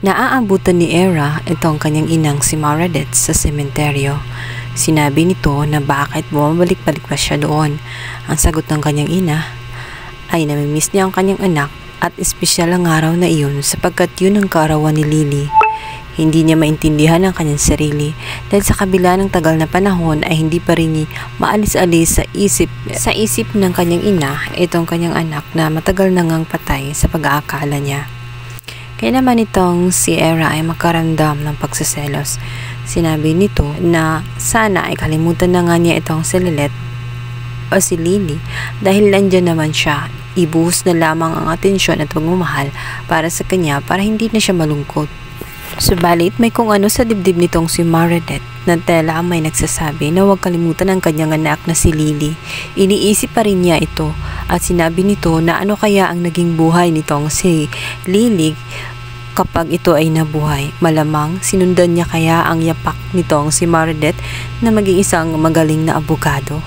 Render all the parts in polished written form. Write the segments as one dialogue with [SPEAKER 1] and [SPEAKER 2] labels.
[SPEAKER 1] Naaabutan ni Era itong kanyang inang si Meredith sa sementeryo. Sinabi nito na bakit bumabalik-balik pa siya doon. Ang sagot ng kanyang ina ay namimiss niya ang kanyang anak at espesyal ang araw na iyon sapagkat yun ang kaarawan ni Lily. Hindi niya maintindihan ang kanyang sarili dahil sa kabila ng tagal na panahon ay hindi pa rin niya maalis-alis sa isip ng kanyang ina itong kanyang anak na matagal na ngang patay sa pag-aakala niya. Kaya naman itong si Era ay makaramdam ng pagsiselos. Sinabi nito na sana ay kalimutan na nga niya itong si Lilith o si Lily dahil nandyan naman siya. Ibuhos na lamang ang atensyon at pagmamahal para sa kanya para hindi na siya malungkot. Subalit may kung ano sa dibdib nitong si Meredith na tela may nagsasabi na huwag kalimutan ang kanyang anak na si Lily. Iniisip pa rin niya ito at sinabi nito na ano kaya ang naging buhay nitong si Lily kapag ito ay nabuhay. Malamang sinundan niya kaya ang yapak nitong si Meredith na maging isang magaling na abogado.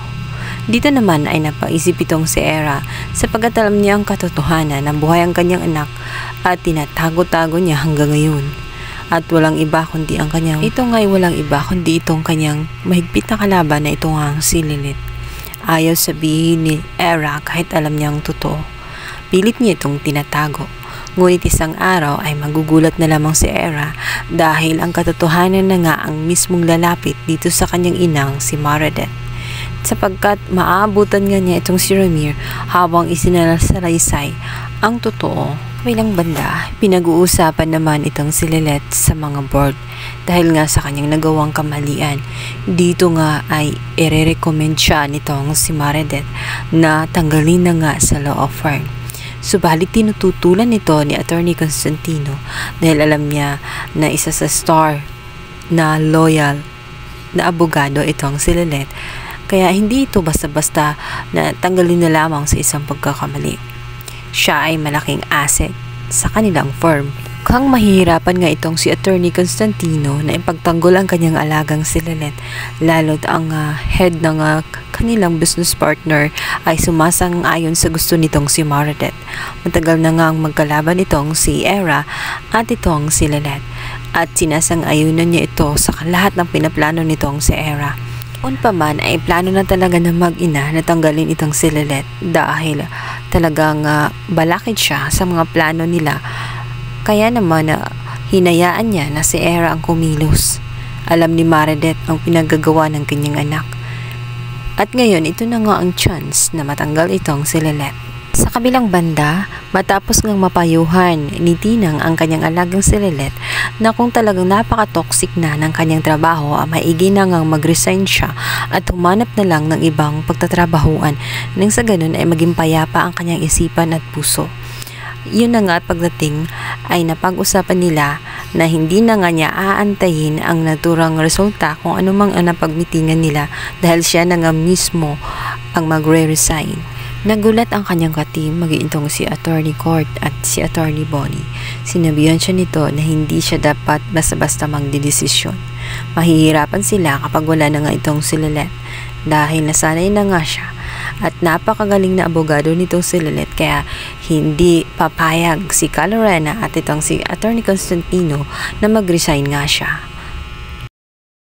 [SPEAKER 1] Dito naman ay napaisip itong si Era sapagkat alam niya ang katotohanan ng buhay ang kanyang anak at tinatago-tago niya hanggang ngayon. At walang iba kundi ang kanyang walang iba kundi itong kanyang mahigpit na kalaban na ito ang si Lilith. Ayaw sabihin ni Era kahit alam niyang totoo. Pilit niya itong tinatago. Ngunit isang araw ay magugulat na lamang si Era dahil ang katotohanan na nga ang mismong lalapit dito sa kanyang inang si Meredith. Sapagkat maaabutan nga niya itong si Ramir habang isinasalaysay ang totoo. Bilang banda, pinag-uusapan naman itong si Lilith sa mga board dahil nga sa kanyang nagawang kamalian. Dito nga ay ire-recommend siya nitong si Meredith na tanggalin na nga sa law firm. Subalit tinututulan nito ni Attorney Constantino dahil alam niya na isa sa star na loyal na abogado itong si Lilith. Kaya hindi ito basta-basta na tanggalin na lamang sa isang pagkakamali. Siya ay malaking asset sa kanilang firm. Mukhang mahihirapan nga itong si Attorney Constantino na ipagtanggol ang kanyang alagang si Lilith. Lalo't ang head ng kanilang business partner ay sumasang-ayon sa gusto nitong si Meredith. Matagal na nga ang magkalaban itong si Era at itong si Lilith. At sinasang-ayunan niya ito sa lahat ng pinaplano nitong si Era. Noon pa man ay plano na talaga ng mag-ina na tanggalin itong si Lilith dahil talagang balakid siya sa mga plano nila. Kaya naman hinayaan niya na si Era ang kumilos. Alam ni Meredith ang pinagagawa ng kanyang anak. At ngayon ito na nga ang chance na matanggal itong si Lilith. Sa kabilang banda, matapos ngang mapayuhan ni Tinang ang kanyang alagang si Lilith na kung talagang napaka-toxic na ng kanyang trabaho, maigi na ngang mag-resign siya at humanap na lang ng ibang pagtatrabahuan nang sa ganun ay maging payapa ang kanyang isipan at puso. Yun na nga at pagdating ay napag-usapan nila na hindi na nga niya aantayin ang naturang resulta kung anumang napagmitingan nila dahil siya na nga mismo ang magre-resign. Nagulat ang kanyang ka-team mag-iintong si Attorney Court at si Attorney Bonnie. Sinabihan siya nito na hindi siya dapat basta-basta magdidesisyon. Mahihirapan sila kapag wala na nga itong si Lilith dahil nasanay na nga siya at napakagaling na abogado nitong si Lilith kaya hindi papayag si Calorena at itong si Attorney Constantino na mag-resign nga siya.